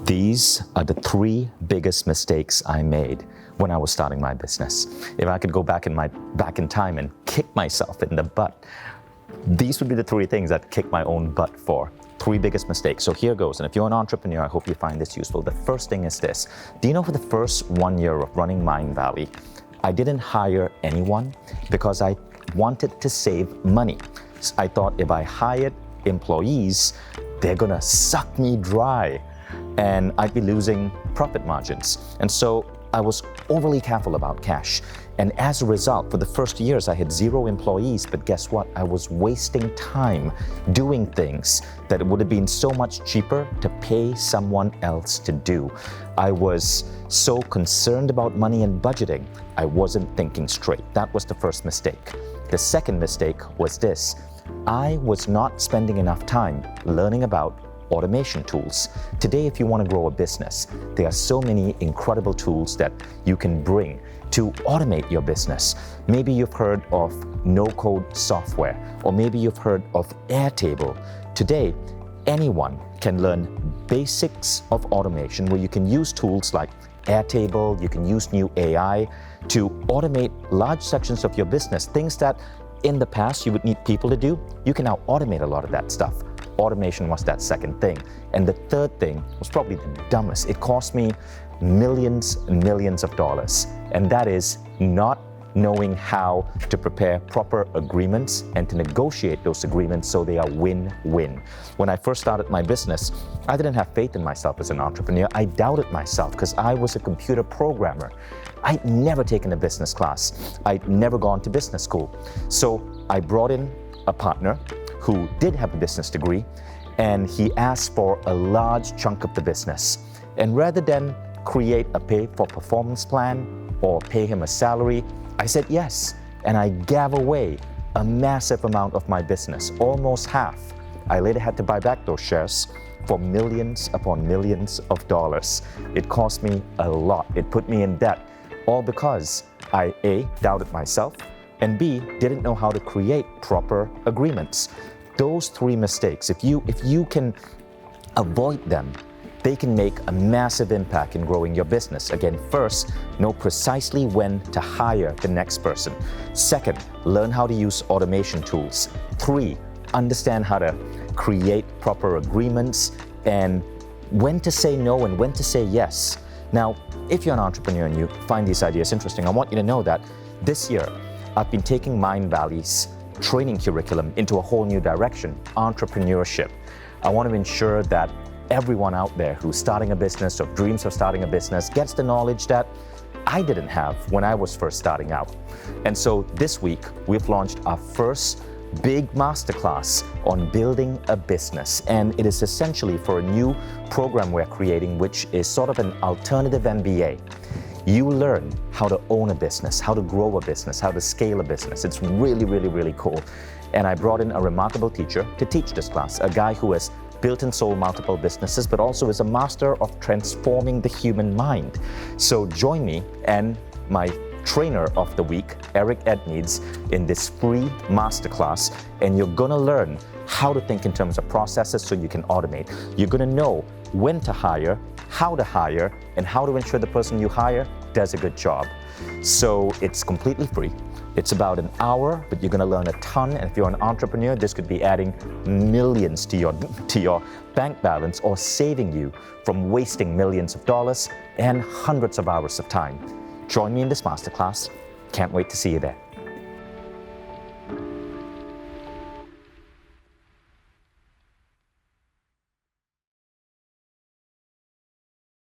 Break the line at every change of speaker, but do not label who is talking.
These are the three biggest mistakes I made when I was starting my business. If I could go back in time and kick myself in the butt, these would be the three things I'd kick my own butt for. Three biggest mistakes. So here goes. And if you're an entrepreneur, I hope you find this useful. The first thing is this. Do you know for the first 1 year of running Mind Valley, I didn't hire anyone because I wanted to save money. I thought if I hired employees, they're gonna suck me dry and I'd be losing profit margins. And so I was overly careful about cash. And as a result, for the first years, I had 0 employees, but guess what? I was wasting time doing things that it would have been so much cheaper to pay someone else to do. I was so concerned about money and budgeting, I wasn't thinking straight. That was the first mistake. The second mistake was this. I was not spending enough time learning about automation tools. Today, if you want to grow a business, there are so many incredible tools that you can bring to automate your business. Maybe you've heard of no-code software, or maybe you've heard of Airtable. Today, anyone can learn basics of automation where you can use tools like Airtable, you can use new AI to automate large sections of your business. Things that in the past you would need people to do, you can now automate a lot of that stuff. Automation was that second thing. And the third thing was probably the dumbest. It cost me millions and millions of dollars. And that is not knowing how to prepare proper agreements and to negotiate those agreements so they are win-win. When I first started my business, I didn't have faith in myself as an entrepreneur. I doubted myself because I was a computer programmer. I'd never taken a business class. I'd never gone to business school. So I brought in a partner who did have a business degree, and he asked for a large chunk of the business. And rather than create a pay-for-performance plan or pay him a salary, I said yes, and I gave away a massive amount of my business, almost half. I later had to buy back those shares for millions upon millions of dollars. It cost me a lot. It put me in debt, all because I, A, doubted myself, and B, didn't know how to create proper agreements. Those three mistakes, if you can avoid them, they can make a massive impact in growing your business. Again, first, know precisely when to hire the next person. Second, learn how to use automation tools. 3, understand how to create proper agreements and when to say no and when to say yes. Now, if you're an entrepreneur and you find these ideas interesting, I want you to know that this year, I've been taking Mind Valley's training curriculum into a whole new direction, entrepreneurship. I want to ensure that everyone out there who's starting a business or dreams of starting a business gets the knowledge that I didn't have when I was first starting out. And so this week, we've launched our first big masterclass on building a business. And it is essentially for a new program we're creating, which is sort of an alternative MBA. You learn how to own a business, how to grow a business, how to scale a business. It's really, really, really cool. And I brought in a remarkable teacher to teach this class, a guy who has built and sold multiple businesses, but also is a master of transforming the human mind. So join me and my trainer of the week, Eric Edneeds, in this free masterclass, and you're gonna learn how to think in terms of processes so you can automate. You're gonna know when to hire, how to hire, and how to ensure the person you hire does a good job. So it's completely free. It's about an hour, but you're gonna learn a ton. And if you're an entrepreneur, this could be adding millions to your bank balance or saving you from wasting millions of dollars and hundreds of hours of time. Join me in this masterclass. Can't wait to see you there.